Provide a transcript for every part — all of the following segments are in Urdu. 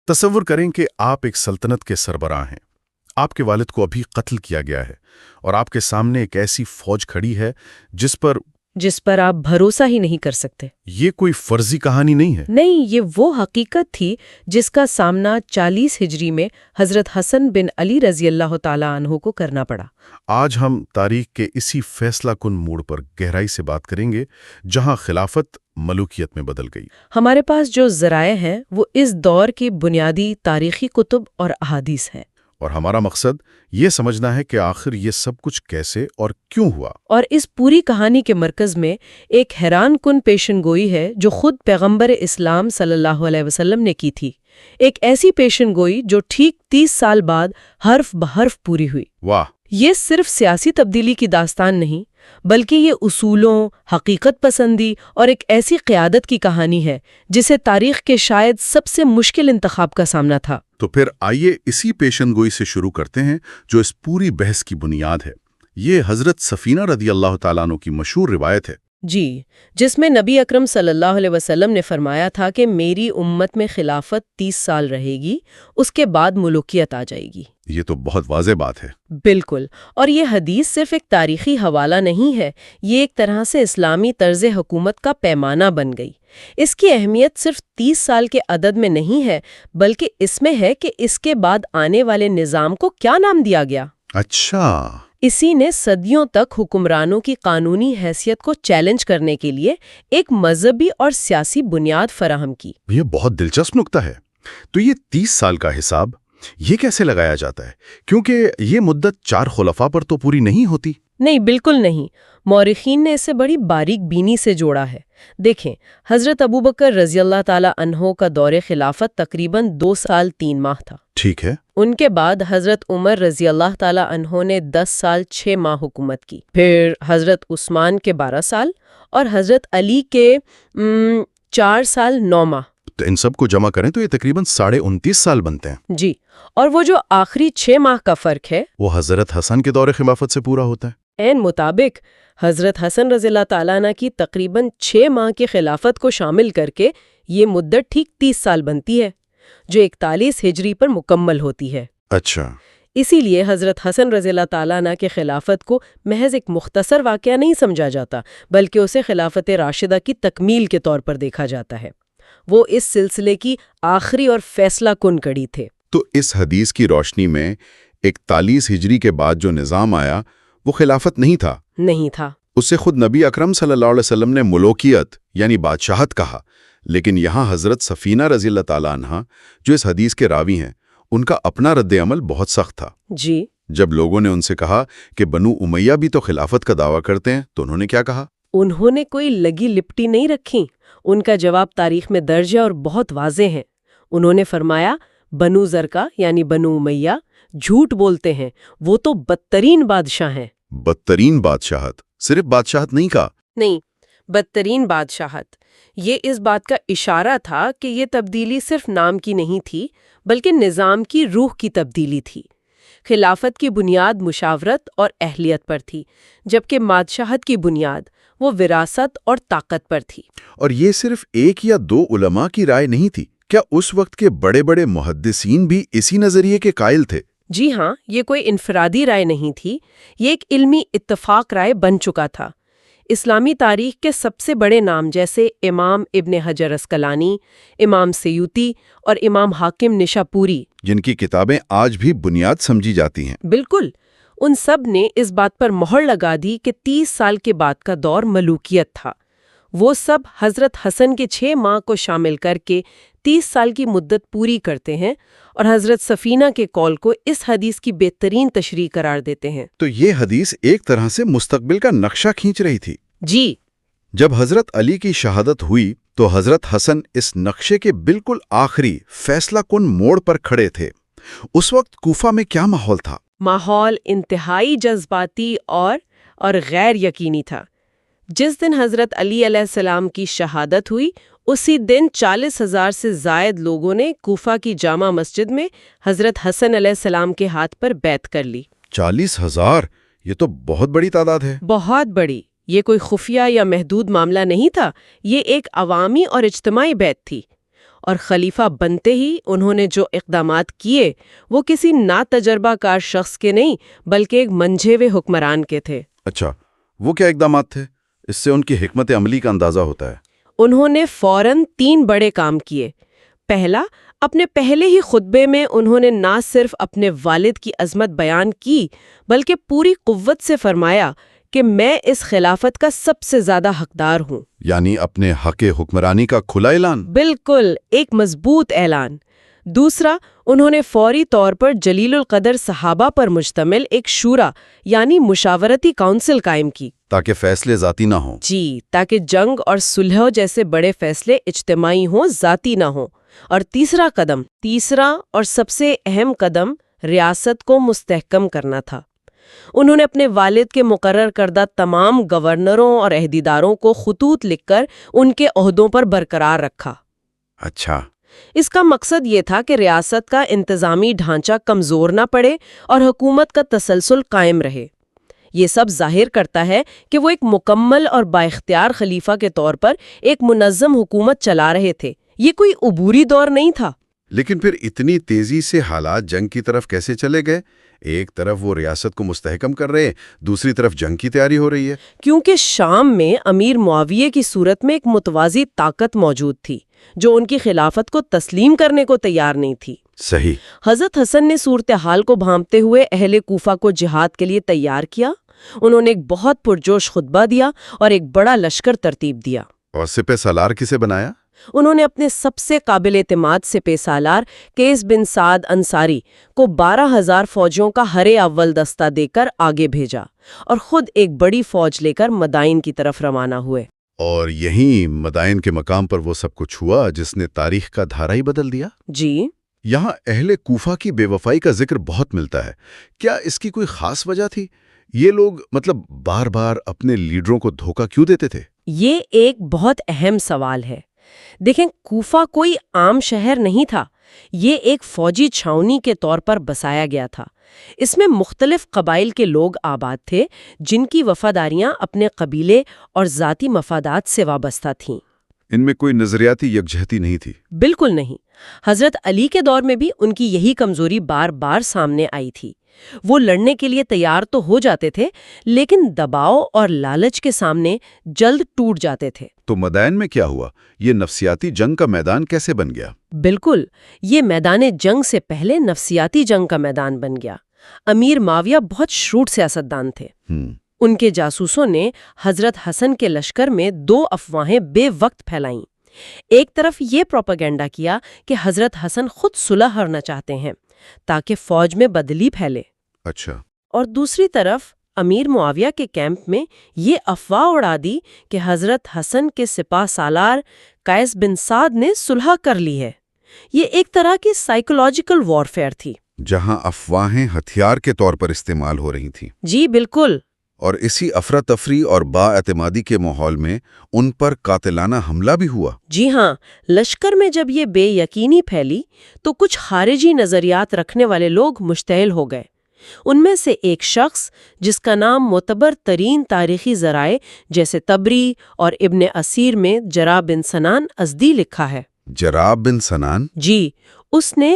تصور کریں کہ آپ ایک سلطنت کے سربراہ ہیں، آپ کے والد کو ابھی قتل کیا گیا ہے اور آپ کے سامنے ایک ایسی فوج کھڑی ہے جس پر آپ بھروسہ ہی نہیں کر سکتے۔ یہ کوئی فرضی کہانی نہیں ہے۔ نہیں، یہ وہ حقیقت تھی جس کا سامنا 40 ہجری میں حضرت حسن بن علی رضی اللہ تعالیٰ عنہ کو کرنا پڑا۔ آج ہم تاریخ کے اسی فیصلہ کن موڑ پر گہرائی سے بات کریں گے جہاں خلافت ملوکیت میں بدل گئی۔ ہمارے پاس جو ذرائع ہیں وہ اس دور کی بنیادی تاریخی کتب اور احادیث ہیں، اور ہمارا مقصد یہ سمجھنا ہے کہ آخر یہ سب کچھ کیسے اور کیوں ہوا۔ اور اس پوری کہانی کے مرکز میں ایک حیران کن پیشن گوئی ہے جو خود پیغمبر اسلام صلی اللہ علیہ وسلم نے کی تھی، ایک ایسی پیشن گوئی جو ٹھیک 30 سال بعد حرف بحرف پوری ہوئی۔ واہ! یہ صرف سیاسی تبدیلی کی داستان نہیں، بلکہ یہ اصولوں، حقیقت پسندی اور ایک ایسی قیادت کی کہانی ہے جسے تاریخ کے شاید سب سے مشکل انتخاب کا سامنا تھا۔ تو پھر آئیے اسی پیشن گوئی سے شروع کرتے ہیں جو اس پوری بحث کی بنیاد ہے۔ یہ حضرت سفینہ رضی اللہ تعالیٰ عنہ کی مشہور روایت ہے، جی، جس میں نبی اکرم صلی اللہ علیہ وسلم نے فرمایا تھا کہ میری امت میں خلافت 30 سال رہے گی، اس کے بعد ملوکیت آ جائے گی۔ یہ تو بہت واضح بات ہے۔ بالکل، اور یہ حدیث صرف ایک تاریخی حوالہ نہیں ہے، یہ ایک طرح سے اسلامی طرز حکومت کا پیمانہ بن گئی۔ اس کی اہمیت صرف 30 سال کے عدد میں نہیں ہے، بلکہ اس میں ہے کہ اس کے بعد آنے والے نظام کو کیا نام دیا گیا۔ اچھا، اسی نے صدیوں تک حکمرانوں کی قانونی حیثیت کو چیلنج کرنے کے لیے ایک مذہبی اور سیاسی بنیاد فراہم کی۔ یہ بہت دلچسپ نکتہ ہے۔ تو یہ 30 سال کا حساب یہ کیسے لگایا جاتا ہے؟ کیونکہ یہ مدت 4 خلفاء پر تو پوری نہیں ہوتی۔ نہیں، بالکل نہیں۔ مورخین نے اسے بڑی باریک بینی سے جوڑا ہے۔ دیکھیں، حضرت ابوبکر رضی اللہ تعالیٰ عنہ کا دور خلافت تقریباً 2 سال 3 ماہ تھا۔ ٹھیک ہے۔ ان کے بعد حضرت عمر رضی اللہ تعالیٰ عنہ نے 10 سال 6 ماہ حکومت کی، پھر حضرت عثمان کے 12 سال اور حضرت علی کے 4 سال 9 ماہ۔ تو ان سب کو جمع کریں تو یہ تقریباً 29.5 سال بنتے ہیں۔ جی، اور وہ جو آخری 6 ماہ کا فرق ہے وہ حضرت حسن کے دور خلافت سے پورا ہوتا ہے۔ عین مطابق حضرت حسن رضی اللہ تعالیٰ عنہ کی تقریباً 6 ماہ کی خلافت کو شامل کر کے یہ مدت ٹھیک 30 سال بنتی ہے، جو 41 ہجری پر مکمل ہوتی ہے۔ اچھا، اسی لیے حضرت حسن رضی اللہ تعالیٰ عنہ کے خلافت کو محض ایک مختصر واقعہ نہیں سمجھا جاتا، بلکہ اسے خلافت راشدہ کی تکمیل کے طور پر دیکھا جاتا ہے۔ وہ اس سلسلے کی آخری اور فیصلہ کن کڑی تھے۔ تو اس حدیث کی روشنی میں 41 ہجری کے بعد جو نظام آیا وہ خلافت نہیں تھا۔ نہیں تھا۔ اسے خود نبی اکرم صلی اللہ علیہ وسلم نے ملوکیت یعنی بادشاہت کہا، لیکن یہاں حضرت سفینہ رضی اللہ تعالیٰ عنہ جو اس حدیث کے راوی ہیں، ان کا اپنا رد عمل بہت سخت تھا۔ جی، جب لوگوں نے ان سے کہا کہ بنو امیہ بھی تو خلافت کا دعویٰ کرتے ہیں تو انہوں نے کیا کہا؟ انہوں نے کوئی لگی لپٹی نہیں رکھی۔ ان کا جواب تاریخ میں درج ہے اور بہت واضح ہے۔ انہوں نے فرمایا، بنو زرقہ یعنی بنو امیہ جھوٹ بولتے ہیں، وہ تو بدترین بادشاہ ہیں۔ بدترین بادشاہت؟ صرف بادشاہت نہیں کہا؟ نہیں، بدترین بادشاہت۔ یہ اس بات کا اشارہ تھا کہ یہ تبدیلی صرف نام کی نہیں تھی، بلکہ نظام کی روح کی تبدیلی تھی۔ خلافت کی بنیاد مشاورت اور اہلیت پر تھی، جبکہ بادشاہت کی بنیاد وہ وراثت اور طاقت پر تھی۔ اور یہ صرف ایک یا 2 علماء کی رائے نہیں تھی، کیا اس وقت کے بڑے بڑے محدثین بھی اسی نظریے کے قائل تھے؟ جی ہاں، یہ کوئی انفرادی رائے نہیں تھی، یہ ایک علمی اتفاق رائے بن چکا تھا۔ اسلامی تاریخ کے سب سے بڑے نام جیسے امام ابن حجر عسقلانی، امام سیوطی اور امام حاکم نشاپوری، جن کی کتابیں آج بھی بنیاد سمجھی جاتی ہیں، بالکل، ان سب نے اس بات پر مہر لگا دی کہ 30 سال کے بعد کا دور ملوکیت تھا۔ وہ سب حضرت حسن کے 6 ماہ کو شامل کر کے 30 سال کی مدت پوری کرتے ہیں اور حضرت سفینہ کے قول کو اس حدیث کی بہترین تشریح قرار دیتے ہیں۔ تو یہ حدیث ایک طرح سے مستقبل کا نقشہ کھینچ رہی تھی۔ جی، جب حضرت علی کی شہادت ہوئی تو حضرت حسن اس نقشے کے بالکل آخری فیصلہ کن موڑ پر کھڑے تھے۔ اس وقت کوفہ میں کیا ماحول تھا؟ ماحول انتہائی جذباتی اور غیر یقینی تھا۔ جس دن حضرت علی علیہ السلام کی شہادت ہوئی، اسی دن 40,000 سے زائد لوگوں نے کوفہ کی جامع مسجد میں حضرت حسن علیہ السلام کے ہاتھ پر بیعت کر لی۔ 40,000؟ یہ تو بہت بڑی تعداد ہے۔ بہت بڑی۔ یہ کوئی خفیہ یا محدود معاملہ نہیں تھا، یہ ایک عوامی اور اجتماعی بیعت تھی۔ اور خلیفہ بنتے ہی انہوں نے جو اقدامات کیے وہ کسی ناتجربہ کار شخص کے نہیں بلکہ ایک منجھے ہوئے حکمران کے تھے۔ اچھا، وہ کیا اقدامات تھے؟ اس سے ان کی حکمت عملی کا اندازہ ہوتا ہے۔ انہوں نے فوراً 3 بڑے کام کیے۔ پہلا، اپنے پہلے ہی خطبے میں انہوں نے نہ صرف اپنے والد کی عظمت بیان کی بلکہ پوری قوت سے فرمایا کہ میں اس خلافت کا سب سے زیادہ حقدار ہوں۔ یعنی اپنے حق حکمرانی کا کھلا اعلان۔ بالکل، ایک مضبوط اعلان۔ دوسرا، انہوں نے فوری طور پر جلیل القدر صحابہ پر مشتمل ایک شورا یعنی مشاورتی کونسل قائم کی، تاکہ فیصلے ذاتی نہ ہوں۔ جی، تاکہ جنگ اور صلح جیسے بڑے فیصلے اجتماعی ہوں، ذاتی نہ ہوں۔ اور تیسرا اور سب سے اہم قدم ریاست کو مستحکم کرنا تھا۔ انہوں نے اپنے والد کے مقرر کردہ تمام گورنروں اور عہدیداروں کو خطوط لکھ کر ان کے عہدوں پر برقرار رکھا۔ اچھا، اس کا مقصد یہ تھا کہ ریاست کا انتظامی ڈھانچہ کمزور نہ پڑے اور حکومت کا تسلسل قائم رہے۔ یہ سب ظاہر کرتا ہے کہ وہ ایک مکمل اور بااختیار خلیفہ کے طور پر ایک منظم حکومت چلا رہے تھے۔ یہ کوئی عبوری دور نہیں تھا۔ لیکن پھر اتنی تیزی سے حالات جنگ کی طرف کیسے چلے گئے؟ ایک طرف وہ ریاست کو مستحکم کر رہے، دوسری طرف جنگ کی تیاری ہو رہی ہے۔ کیونکہ شام میں امیر معاویہ کی صورت میں ایک متوازی طاقت موجود تھی جو ان کی خلافت کو تسلیم کرنے کو تیار نہیں تھی۔ صحیح۔ حضرت حسن نے صورتحال کو بھانپتے ہوئے اہل کوفہ کو جہاد کے لیے تیار کیا۔ انہوں نے ایک بہت پرجوش خطبہ دیا اور ایک بڑا لشکر ترتیب دیا۔ اور سپہ سالار کسے بنایا؟ انہوں نے اپنے سب سے قابل اعتماد سپہ سالار قیس بن سعد انصاری کو 12,000 فوجیوں کا ہر اول دستہ دے کر آگے بھیجا اور خود ایک بڑی فوج لے کر مدائن کی طرف روانہ ہوئے۔ اور یہیں مدائن کے مقام پر وہ سب کچھ ہوا جس نے تاریخ کا دھارا ہی بدل دیا۔ جی، یہاں اہل کوفہ کی بے وفائی کا ذکر بہت ملتا ہے۔ کیا اس کی کوئی خاص وجہ تھی؟ یہ لوگ بار بار اپنے لیڈروں کو دھوکہ کیوں دیتے تھے؟ یہ ایک بہت اہم سوال ہے۔ دیکھیں، کوفہ کوئی عام شہر نہیں تھا، یہ ایک فوجی چھاؤنی کے طور پر بسایا گیا تھا۔ اس میں مختلف قبائل کے لوگ آباد تھے جن کی وفاداریاں اپنے قبیلے اور ذاتی مفادات سے وابستہ تھیں۔ ان میں کوئی نظریاتی یکجہتی نہیں تھی؟ بالکل نہیں۔ حضرت علی کے دور میں بھی ان کی یہی کمزوری بار بار سامنے آئی تھی۔ وہ لڑنے کے لیے تیار تو ہو جاتے تھے لیکن دباؤ اور لالچ کے سامنے جلد ٹوٹ جاتے تھے۔ تو مدائن میں کیا ہوا؟ یہ نفسیاتی جنگ کا میدان کیسے بن گیا؟ بالکل، یہ میدان جنگ سے پہلے نفسیاتی جنگ کا میدان بن گیا۔ امیر معاویہ بہت شروط سیاستدان تھے۔ ان کے جاسوسوں نے حضرت حسن کے لشکر میں 2 افواہیں بے وقت پھیلائیں۔ ایک طرف یہ پروپیگنڈا کیا کہ حضرت حسن خود صلح کرنا چاہتے ہیں تاکہ فوج میں بدلی پھیلے۔ اچھا۔ اور دوسری طرف امیر معاویہ کے کیمپ میں یہ افواہ اڑا دی کہ حضرت حسن کے سپہ سالار قیس بن سعد نے صلح کر لی ہے۔ یہ ایک طرح کی سائیکولوجیکل وارفیئر تھی، جہاں افواہیں ہتھیار کے طور پر استعمال ہو رہی تھیں۔ جی بالکل۔ اور اسی افراتفری اور با اعتمادی کے ماحول میں ان پر قاتلانہ حملہ بھی ہوا۔ جی ہاں، لشکر میں جب یہ بے یقینی پھیلی تو کچھ خارجی نظریات رکھنے والے لوگ مشتعل ہو گئے۔ ان میں سے ایک شخص جس کا نام معتبر ترین تاریخی ذرائع جیسے طبری اور ابن اسیر میں جراح بن سنان ازدی لکھا ہے۔ جراح بن سنان؟ جی، اس نے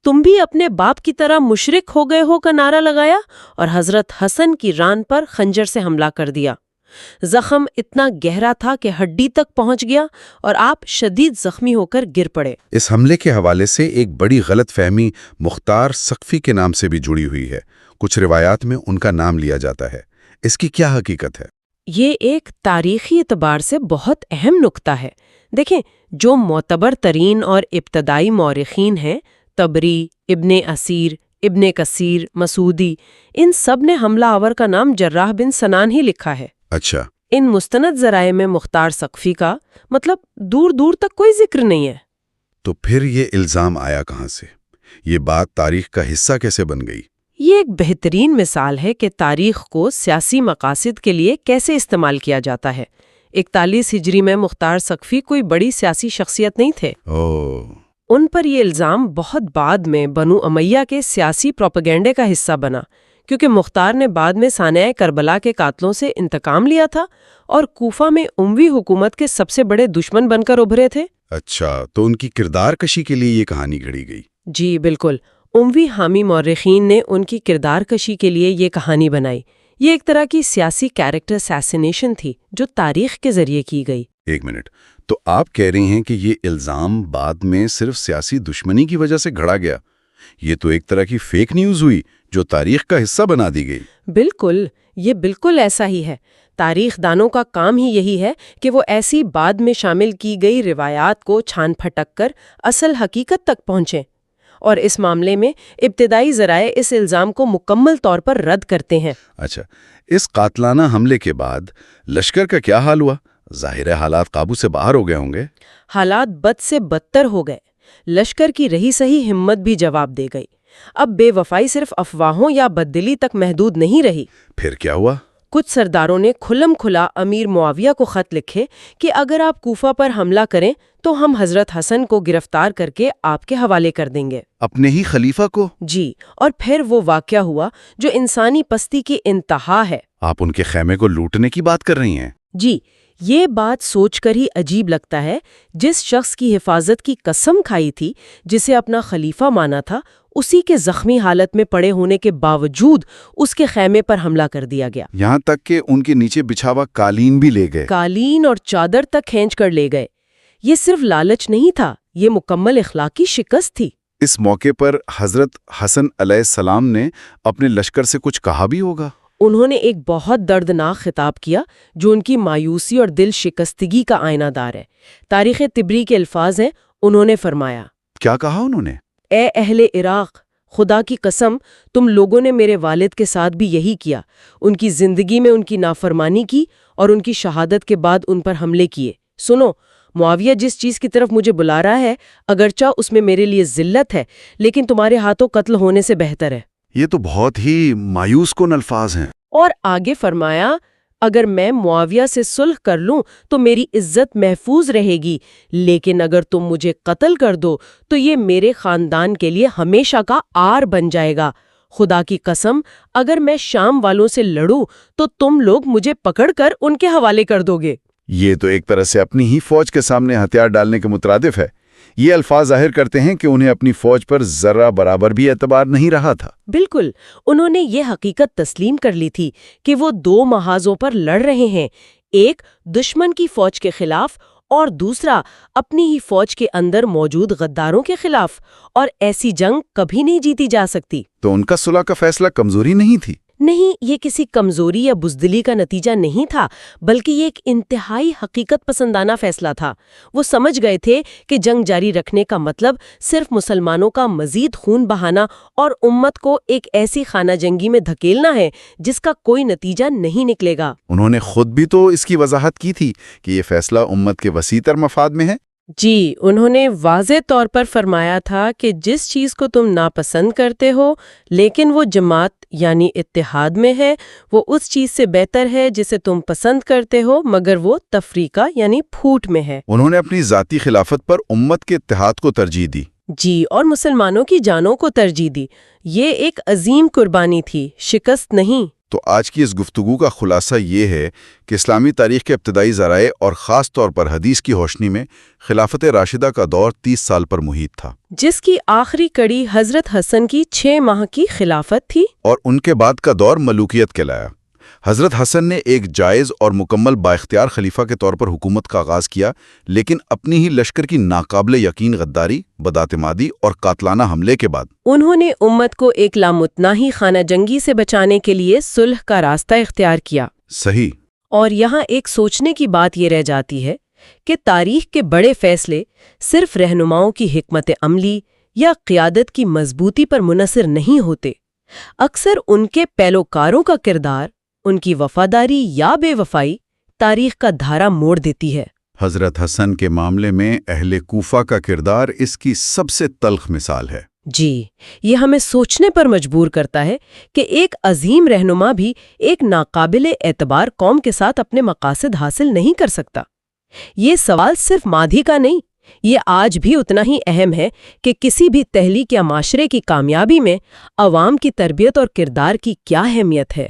تم بھی اپنے باپ کی طرح مشرک ہو گئے ہو کا نعرہ لگایا اور حضرت حسن کی ران پر خنجر سے حملہ کر دیا۔ زخم اتنا گہرا تھا کہ ہڈی تک پہنچ گیا اور آپ شدید زخمی ہو کر گر پڑے۔ اس حملے کے حوالے سے ایک بڑی غلط فہمی مختار ثقفی کے نام سے بھی جڑی ہوئی ہے۔ کچھ روایات میں ان کا نام لیا جاتا ہے۔ اس کی کیا حقیقت ہے؟ یہ ایک تاریخی اعتبار سے بہت اہم نکتہ ہے۔ دیکھیں، جو معتبر ترین اور ابتدائی مورخین ہیں، طبری، ابن اسیر، ابن کثیر، مسعودی، ان سب نے حملہ آور کا نام جراح بن سنان ہی لکھا ہے۔ اچھا۔ ان مستند ذرائع میں مختار ثقفی کا دور دور تک کوئی ذکر نہیں ہے۔ تو پھر یہ الزام آیا کہاں سے؟ یہ بات تاریخ کا حصہ کیسے بن گئی؟ یہ ایک بہترین مثال ہے کہ تاریخ کو سیاسی مقاصد کے لیے کیسے استعمال کیا جاتا ہے۔ 41 ہجری میں مختار ثقفی کوئی بڑی سیاسی شخصیت نہیں تھے۔ ان پر یہ الزام بہت بعد میں بنو امیہ کے سیاسی پروپیگنڈے کا حصہ بنا، کیونکہ مختار نے بعد میں سانحہ کربلا کے قاتلوں سے انتقام لیا تھا اور کوفہ میں اموی حکومت کے سب سے بڑے دشمن بن کر ابھرے تھے۔ اچھا، تو ان کی کردار کشی کے لیے یہ کہانی گھڑی گئی۔ جی بالکل، اموی حامی مورخین نے ان کی کردار کشی کے لیے یہ کہانی بنائی۔ یہ ایک طرح کی سیاسی کیریکٹر اسیسینیشن تھی جو تاریخ کے ذریعے کی گئی۔ ایک منٹ، تو آپ کہہ رہی ہیں کہ یہ الزام بعد میں صرف سیاسی دشمنی کی وجہ سے گھڑا گیا؟ یہ تو ایک طرح کی فیک نیوز ہوئی جو تاریخ کا حصہ بنا دی گئی۔ بالکل، یہ بالکل ایسا ہی ہے۔ تاریخ دانوں کا کام ہی یہی ہے کہ وہ ایسی بعد میں شامل کی گئی روایات کو چھان پھٹک کر اصل حقیقت تک پہنچیں، اور اس معاملے میں ابتدائی ذرائع اس الزام کو مکمل طور پر رد کرتے ہیں۔ اچھا، اس قاتلانہ حملے کے بعد لشکر کا کیا حال ہوا؟ ظاہر ہے حالات قابو سے باہر ہو گئے ہوں گے۔ حالات بد سے بدتر ہو گئے۔ لشکر کی رہی صحیح ہمت بھی جواب دے گئی۔ اب بے وفائی صرف افواہوں یا بددلی تک محدود نہیں رہی۔ پھر کیا ہوا؟ کچھ سرداروں نے کھلم کھلا امیر معاویہ کو خط لکھے کہ اگر آپ کوفہ پر حملہ کریں تو ہم حضرت حسن کو گرفتار کر کے آپ کے حوالے کر دیں گے۔ اپنے ہی خلیفہ کو؟ جی، اور پھر وہ واقعہ ہوا جو انسانی پستی کی انتہا ہے۔ آپ ان کے خیمے کو لوٹنے کی بات کر رہی ہیں؟ جی، یہ بات سوچ کر ہی عجیب لگتا ہے۔ جس شخص کی حفاظت کی قسم کھائی تھی، جسے اپنا خلیفہ مانا تھا، اسی کے زخمی حالت میں پڑے ہونے کے باوجود اس کے خیمے پر حملہ کر دیا گیا۔ یہاں تک کہ ان کے نیچے بچھا ہوا قالین بھی لے گئے۔ قالین اور چادر تک کھینچ کر لے گئے۔ یہ صرف لالچ نہیں تھا، یہ مکمل اخلاقی شکست تھی۔ اس موقع پر حضرت حسن علیہ السلام نے اپنے لشکر سے کچھ کہا بھی ہوگا۔ انہوں نے ایک بہت دردناک خطاب کیا جو ان کی مایوسی اور دل شکستگی کا آئینہ دار ہے۔ تاریخ طبری کے الفاظ ہیں، انہوں نے فرمایا، کیا کہا انہوں نے؟ اے اہل عراق، خدا کی قسم تم لوگوں نے میرے والد کے ساتھ بھی یہی کیا۔ ان کی زندگی میں ان کی نافرمانی کی اور ان کی شہادت کے بعد ان پر حملے کیے۔ سنو، معاویہ جس چیز کی طرف مجھے بلا رہا ہے، اگرچہ اس میں میرے لیے ذلت ہے، لیکن تمہارے ہاتھوں قتل ہونے سے بہتر ہے۔ یہ تو بہت ہی مایوس کن الفاظ ہیں۔ اور آگے فرمایا، اگر میں معاویہ سے صلح کر لوں تو میری عزت محفوظ رہے گی، لیکن اگر تم مجھے قتل کر دو تو یہ میرے خاندان کے لیے ہمیشہ کا عار بن جائے گا۔ خدا کی قسم، اگر میں شام والوں سے لڑوں تو تم لوگ مجھے پکڑ کر ان کے حوالے کر دو گے۔ یہ تو ایک طرح سے اپنی ہی فوج کے سامنے ہتھیار ڈالنے کے مترادف ہے۔ یہ الفاظ ظاہر کرتے ہیں کہ انہیں اپنی فوج پر ذرہ برابر بھی اعتبار نہیں رہا تھا۔ بالکل، انہوں نے یہ حقیقت تسلیم کر لی تھی کہ وہ دو محاذوں پر لڑ رہے ہیں، ایک دشمن کی فوج کے خلاف اور دوسرا اپنی ہی فوج کے اندر موجود غداروں کے خلاف، اور ایسی جنگ کبھی نہیں جیتی جا سکتی۔ تو ان کا صلح کا فیصلہ کمزوری نہیں تھی؟ نہیں، یہ کسی کمزوری یا بزدلی کا نتیجہ نہیں تھا، بلکہ یہ ایک انتہائی حقیقت پسندانہ فیصلہ تھا۔ وہ سمجھ گئے تھے کہ جنگ جاری رکھنے کا مطلب صرف مسلمانوں کا مزید خون بہانا اور امت کو ایک ایسی خانہ جنگی میں دھکیلنا ہے جس کا کوئی نتیجہ نہیں نکلے گا۔ انہوں نے خود بھی تو اس کی وضاحت کی تھی کہ یہ فیصلہ امت کے وسیع تر مفاد میں ہے۔ جی، انہوں نے واضح طور پر فرمایا تھا کہ جس چیز کو تم ناپسند کرتے ہو لیکن وہ جماعت یعنی اتحاد میں ہے، وہ اس چیز سے بہتر ہے جسے تم پسند کرتے ہو مگر وہ تفریقہ یعنی پھوٹ میں ہے۔ انہوں نے اپنی ذاتی خلافت پر امت کے اتحاد کو ترجیح دی۔ جی، اور مسلمانوں کی جانوں کو ترجیح دی۔ یہ ایک عظیم قربانی تھی، شکست نہیں۔ تو آج کی اس گفتگو کا خلاصہ یہ ہے کہ اسلامی تاریخ کے ابتدائی ذرائع اور خاص طور پر حدیث کی روشنی میں خلافت راشدہ کا دور 30 سال پر محیط تھا، جس کی آخری کڑی حضرت حسن کی 6 ماہ کی خلافت تھی، اور ان کے بعد کا دور ملوکیت کہلایا۔ حضرت حسن نے ایک جائز اور مکمل بااختیار خلیفہ کے طور پر حکومت کا آغاز کیا، لیکن اپنی ہی لشکر کی ناقابل یقین غداری، بداعتمادی اور قاتلانہ حملے کے بعد انہوں نے امت کو ایک لامتناہی خانہ جنگی سے بچانے کے لیے صلح کا راستہ اختیار کیا۔ صحیح۔ اور یہاں ایک سوچنے کی بات یہ رہ جاتی ہے کہ تاریخ کے بڑے فیصلے صرف رہنماؤں کی حکمت عملی یا قیادت کی مضبوطی پر منحصر نہیں ہوتے، اکثر ان کے پیروکاروں کا کردار، ان کی وفاداری یا بے وفائی تاریخ کا دھارا موڑ دیتی ہے۔ حضرت حسن کے معاملے میں اہل کوفہ کا کردار اس کی سب سے تلخ مثال ہے۔ جی، یہ ہمیں سوچنے پر مجبور کرتا ہے کہ ایک عظیم رہنما بھی ایک ناقابل اعتبار قوم کے ساتھ اپنے مقاصد حاصل نہیں کر سکتا۔ یہ سوال صرف ماضی کا نہیں، یہ آج بھی اتنا ہی اہم ہے کہ کسی بھی تحریک یا معاشرے کی کامیابی میں عوام کی تربیت اور کردار کی کیا اہمیت ہے۔